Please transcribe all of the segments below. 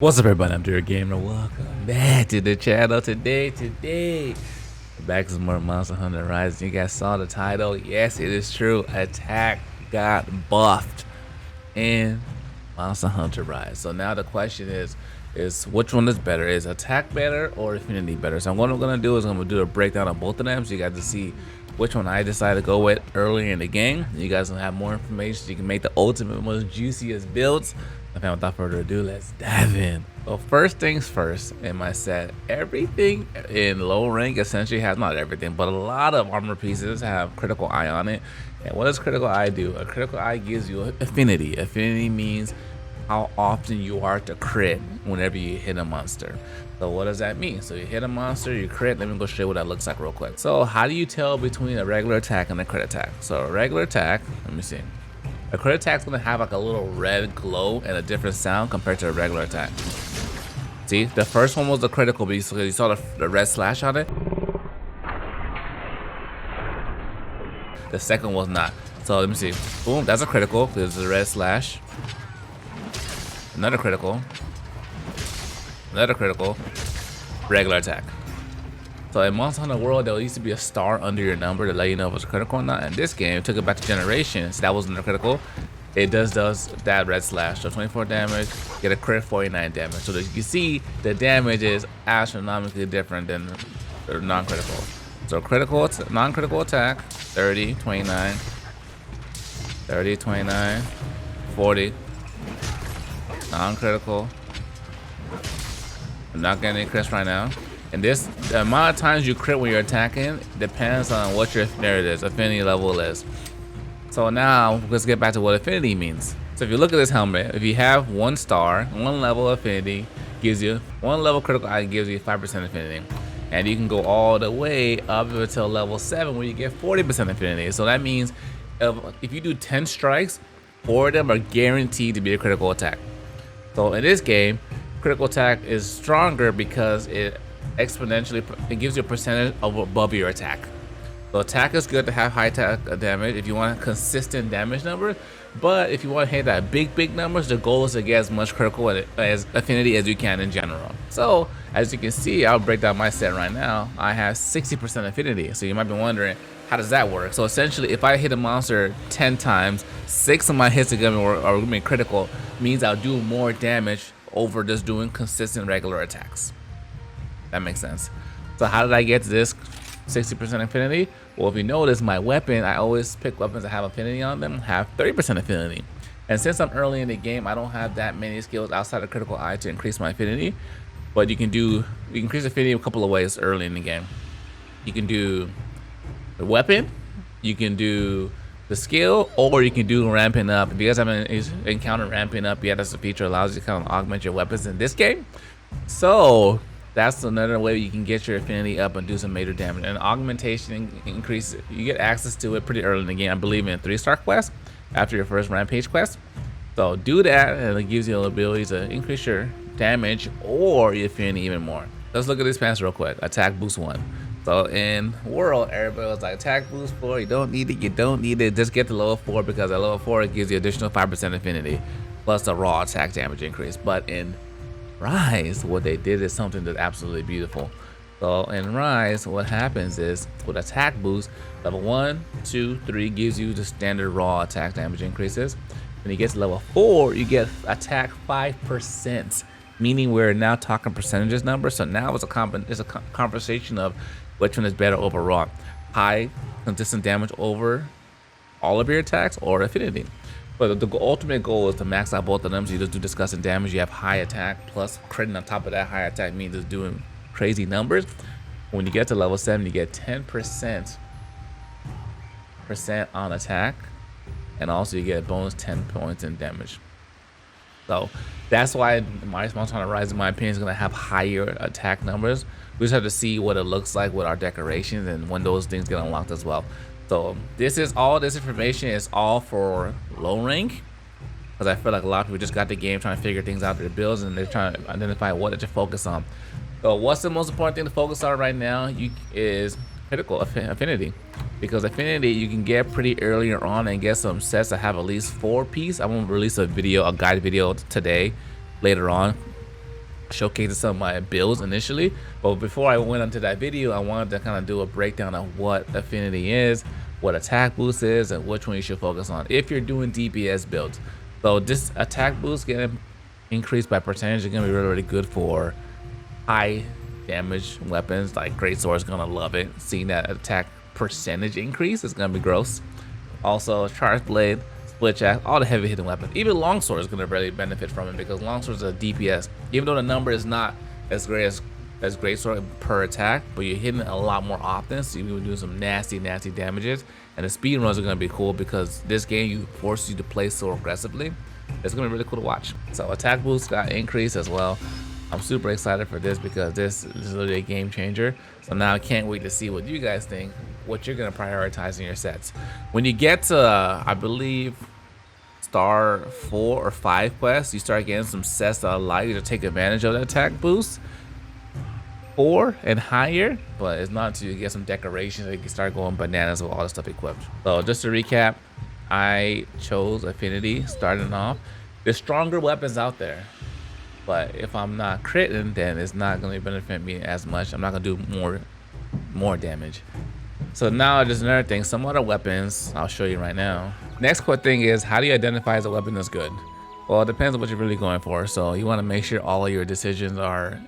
What's up, everybody? I'm Dear Gamer. Welcome back to the channel today. Back to some more Monster Hunter Rise. You guys saw the title. Yes, it is true. Attack got buffed in Monster Hunter Rise. So now the question is which one is better? Is Attack better or Affinity better? So what I'm gonna do is I'm gonna do a breakdown of both of them, so you guys to see which one I decided to go with early in the game. You guys will have more information, so you can make the ultimate, most juiciest builds. Okay, without further ado, let's dive in. So first things first, in my set, everything in low rank essentially has, not everything, but a lot of armor pieces have critical eye on it. And what does critical eye do? A critical eye gives you affinity. Affinity means how often you are to crit whenever you hit a monster. So what does that mean? So you hit a monster, you crit. Let me go show you what that looks like real quick. So how do you tell between a regular attack and a crit attack? So a regular attack, let me see. A crit attack is going to have like a little red glow and a different sound compared to a regular attack. See, the first one was the critical beast, so you saw the red slash on it. The second was not. So let me see. Boom, that's a critical. There's a red slash. Another critical. Another critical. Regular attack. So in Monster Hunter World, there used to be a star under your number to let you know if it's critical or not. In this game, it took it back to generations. That wasn't a critical. It does that red slash. So 24 damage, get a crit 49 damage. So that you can see the damage is astronomically different than the non-critical. So critical, non-critical attack, 30, 29, 30, 29, 40. Non-critical. I'm not getting any crits right now. And the amount of times you crit when you're attacking depends on what your affinity level is. So now let's get back to what affinity means. So if you look at this helmet, if you have 1 star, 1 level affinity gives you 1 level critical eye, gives you 5% affinity. And you can go all the way up until level 7 where you get 40% affinity. So that means if you do 10 strikes, 4 of them are guaranteed to be a critical attack. So in this game, critical attack is stronger because it gives you a percentage above your attack. So attack is good to have high attack damage if you want a consistent damage number, but if you want to hit that big numbers, the goal is to get as much critical as affinity as you can in general. So as you can see, I'll break down my set right now. I have 60% affinity. So you might be wondering, how does that work? So essentially, if I hit a monster 10 times, 6 of my hits are gonna be critical, means I'll do more damage over just doing consistent regular attacks. That makes sense. So how did I get to this 60% affinity? Well, if you notice, my weapon, I always pick weapons that have affinity on them, have 30% affinity. And since I'm early in the game, I don't have that many skills outside of critical eye to increase my affinity. But you can increase affinity a couple of ways early in the game. You can do the weapon, you can do the skill, or you can do ramping up. If you guys haven't encountered ramping up yet, that's a feature that allows you to kind of augment your weapons in this game. So that's another way you can get your affinity up and do some major damage. And augmentation increase, you get access to it pretty early in the game. I believe in 3-star quest after your first rampage quest. So do that, and it gives you the ability to increase your damage or your affinity even more. Let's look at these pants real quick. Attack boost 1. So in World, everybody was like, attack boost 4, you don't need it, you don't need it. Just get to level 4 because at level 4 it gives you additional 5% affinity plus the raw attack damage increase. But in Rise, what they did is something that's absolutely beautiful. So in Rise, what happens is with attack boost, level 1, 2, 3 gives you the standard raw attack damage increases. When you get to level 4, you get attack 5%, meaning we're now talking percentages numbers. So now it's a conversation of which one is better overall: high consistent damage over all of your attacks or affinity. But the ultimate goal is to max out both of them. So you just do disgusting damage. You have high attack plus critting on top of that. High attack means just doing crazy numbers. When you get to level 7, you get 10% on attack, and also you get bonus 10 points in damage. So that's why my Monster Hunter Rise, in my opinion, is going to have higher attack numbers. We just have to see what it looks like with our decorations and when those things get unlocked as well. So this information is all for low rank, because I feel like a lot of people just got the game trying to figure things out their builds, and they're trying to identify what to focus on. So what's the most important thing to focus on right now is critical affinity, because affinity you can get pretty earlier on and get some sets that have at least 4 pieces. I won't release a guide video today, later on, showcasing some of my builds initially. But before I went into that video, I wanted to kind of do a breakdown of what Affinity is, what attack boost is, and which one you should focus on if you're doing DPS builds. So this attack boost getting increased by percentage is gonna be really good for high damage weapons. Like Greatsword is gonna love it. Seeing that attack percentage increase is gonna be gross. Also, Charged Blade, Split Axe, all the heavy hitting weapons. Even Longsword is going to really benefit from it because Longsword is a DPS. Even though the number is not as great as Greatsword per attack, but you're hitting it a lot more often, so you're doing some nasty damages. And the speed runs are going to be cool because this game forces you to play so aggressively. It's going to be really cool to watch. So attack boost got increased as well. I'm super excited for this because this is literally a game changer. So now I can't wait to see what you guys think, what you're going to prioritize in your sets. When you get to, I believe, star 4 or 5 quests, you start getting some sets that allow you to take advantage of the attack boost 4 and higher, but it's not until you get some decorations that you can start going bananas with all the stuff equipped. So just to recap, I chose Affinity starting off. There's stronger weapons out there, but if I'm not critting, then it's not going to benefit me as much. I'm not going to do more damage. So now there's another thing, some other weapons I'll show you right now. Next quick thing is, how do you identify as a weapon that's good? Well, it depends on what you're really going for. So you want to make sure all of your decisions are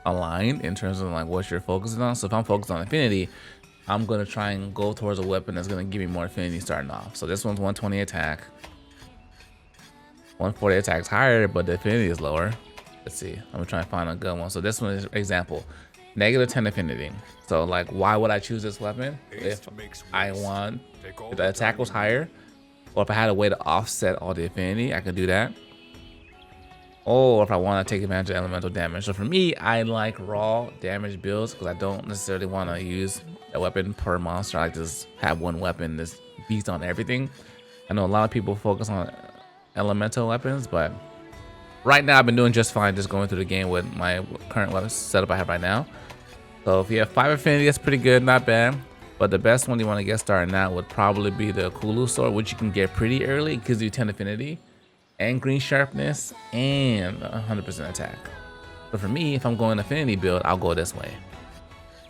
aligned in terms of like what you're focusing on. So if I'm focused on Affinity, I'm going to try and go towards a weapon that's going to give me more Affinity starting off. So this one's 120 attack. 140 attack is higher, but the Affinity is lower. Let's see, I'm gonna try and find a good one. So this one is example, -10 Affinity. So like, why would I choose this weapon? If the attack was higher, or if I had a way to offset all the Affinity, I could do that. Or if I want to take advantage of elemental damage. So for me, I like raw damage builds because I don't necessarily want to use a weapon per monster. I like to just have one weapon that's beats on everything. I know a lot of people focus on elemental weapons, but right now I've been doing just fine just going through the game with my current weapon setup I have right now. So if you have 5 Affinity, that's pretty good, not bad. But the best one you want to get started now would probably be the Kulu sword, which you can get pretty early. It gives you 10 Affinity and green sharpness and 100% attack. But for me, if I'm going Affinity build, I'll go this way.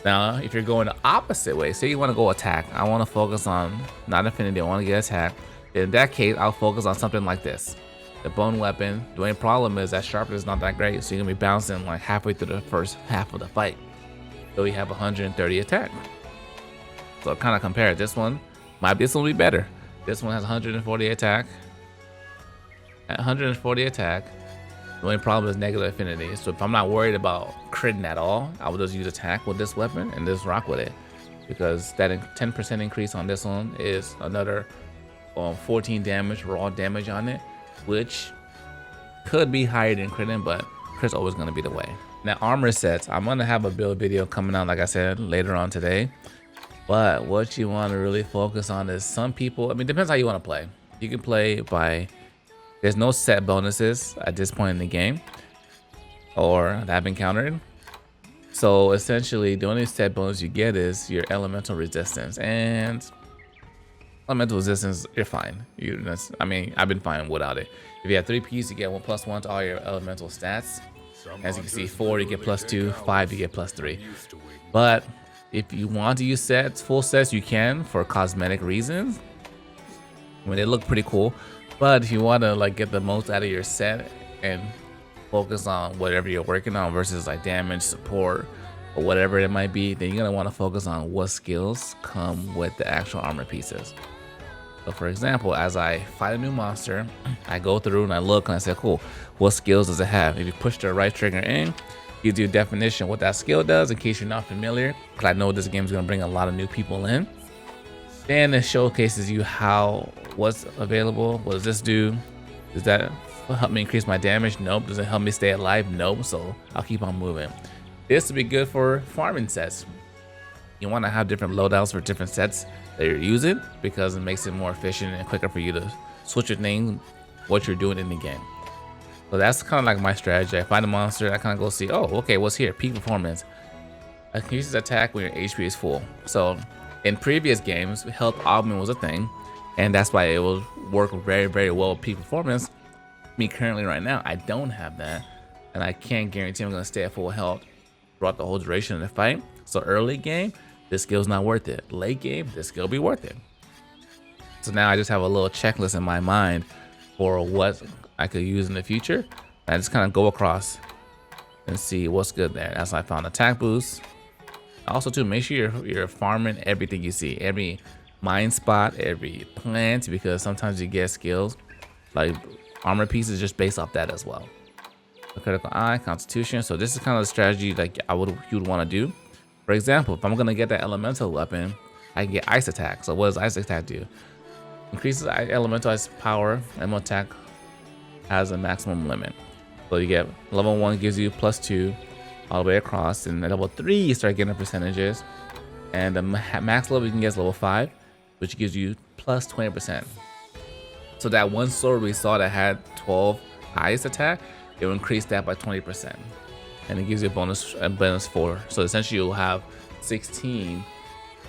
Now, if you're going the opposite way, say you want to go attack, I want to focus on not Affinity, I want to get attack. In that case, I'll focus on something like this. The bone weapon. The only problem is that sharpness is not that great, so you're gonna be bouncing like halfway through the first half of the fight. So you have 130 attack. So kind of compare it. This one will be better. This one has 140 attack. At 140 attack, the only problem is negative Affinity. So if I'm not worried about critting at all, I will just use attack with this weapon and just rock with it, because that 10% increase on this one is another 14 damage raw damage on it, which could be higher than critting, but crit's always going to be the way. Now armor sets, I'm going to have a build video coming out, like I said, later on today. But what you want to really focus on is, some people, I mean, depends how you want to play. You can play by, there's no set bonuses at this point in the game, or that have been countered. So essentially the only set bonus you get is your elemental resistance, and elemental resistance, you're fine. I mean, I've been fine without it. If you have 3 pieces, you get 1+1 to all your elemental stats. As you can see, 4 you get +2, 5 you get +3. But if you want to use sets, full sets, you can for cosmetic reasons. I mean, they look pretty cool. But if you want to like get the most out of your set and focus on whatever you're working on versus like damage, support, or whatever it might be, then you're gonna want to focus on what skills come with the actual armor pieces. So for example, as I fight a new monster, I go through and I look and I say, cool, what skills does it have? If you push the right trigger in, gives you a definition of what that skill does in case you're not familiar, because I know this game is going to bring a lot of new people in. Then it showcases you what's available. What does this do? Does that help me increase my damage? Nope. Does it help me stay alive? Nope. So I'll keep on moving. This would be good for farming sets. You want to have different loadouts for different sets that you're using, because it makes it more efficient and quicker for you to switch your thing, what you're doing in the game. So that's kind of like my strategy. I find a monster, I kind of go see, oh, okay, what's here? Peak performance. Increases attack when your HP is full. So in previous games, health augment was a thing, and that's why it will work very, very well with peak performance. Me currently right now, I don't have that. and I can't guarantee I'm gonna stay at full health throughout the whole duration of the fight. So early game, this skill's not worth it. Late game, this skill be worth it. So now I just have a little checklist in my mind for what I could use in the future. I just kind of go across and see what's good there. That's why I found attack boost. Also too, make sure you're farming everything you see, every mine spot, every plant, because sometimes you get skills like armor pieces just based off that as well. A critical eye, constitution. So this is kind of the strategy like you would want to do. For example, if I'm gonna get that elemental weapon, I can get ice attack. So what does ice attack do? Increases elemental ice power, and attack has a maximum limit. So you get level 1 gives you +2 all the way across, and level 3 you start getting percentages, and the max level you can get is level 5, which gives you +20%. So that one sword we saw that had 12 ice attack, it will increase that by 20%, and it gives you a bonus 4. So essentially you'll have 16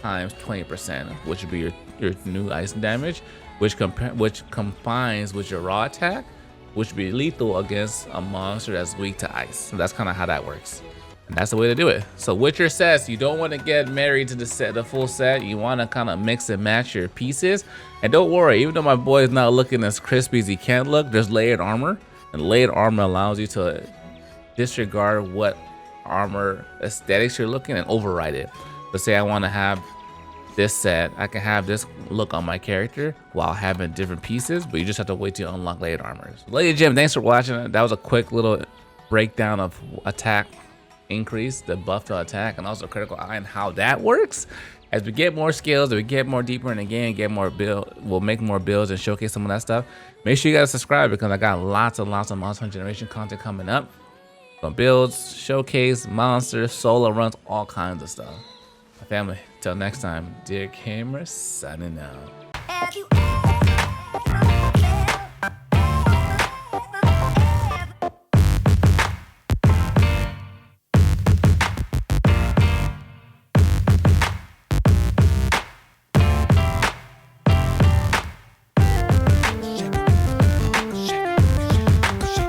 times 20%, which would be your new ice damage, which combines with your raw attack, which would be lethal against a monster that's weak to ice. So that's kind of how that works, and that's the way to do it. So with your sets, you don't want to get married to the full set. You want to kind of mix and match your pieces. And don't worry, even though my boy is not looking as crispy as he can look, there's layered armor, and layered armor allows you to disregard what armor aesthetics you're looking and override it. Let's say I want to have this set, I can have this look on my character while having different pieces, but you just have to wait to unlock layered armors. Ladies and gentlemen, thanks for watching. That was a quick little breakdown of attack increase, the buff to attack, and also critical eye and how that works. As we get more skills, as we get more deeper in the game, get more we'll make more builds and showcase some of that stuff. Make sure you guys subscribe, because I got lots and lots of Monster Hunter Generation content coming up. From builds, showcase, monsters, solo runs, all kinds of stuff. My family, till next time, dear gamers, signing out.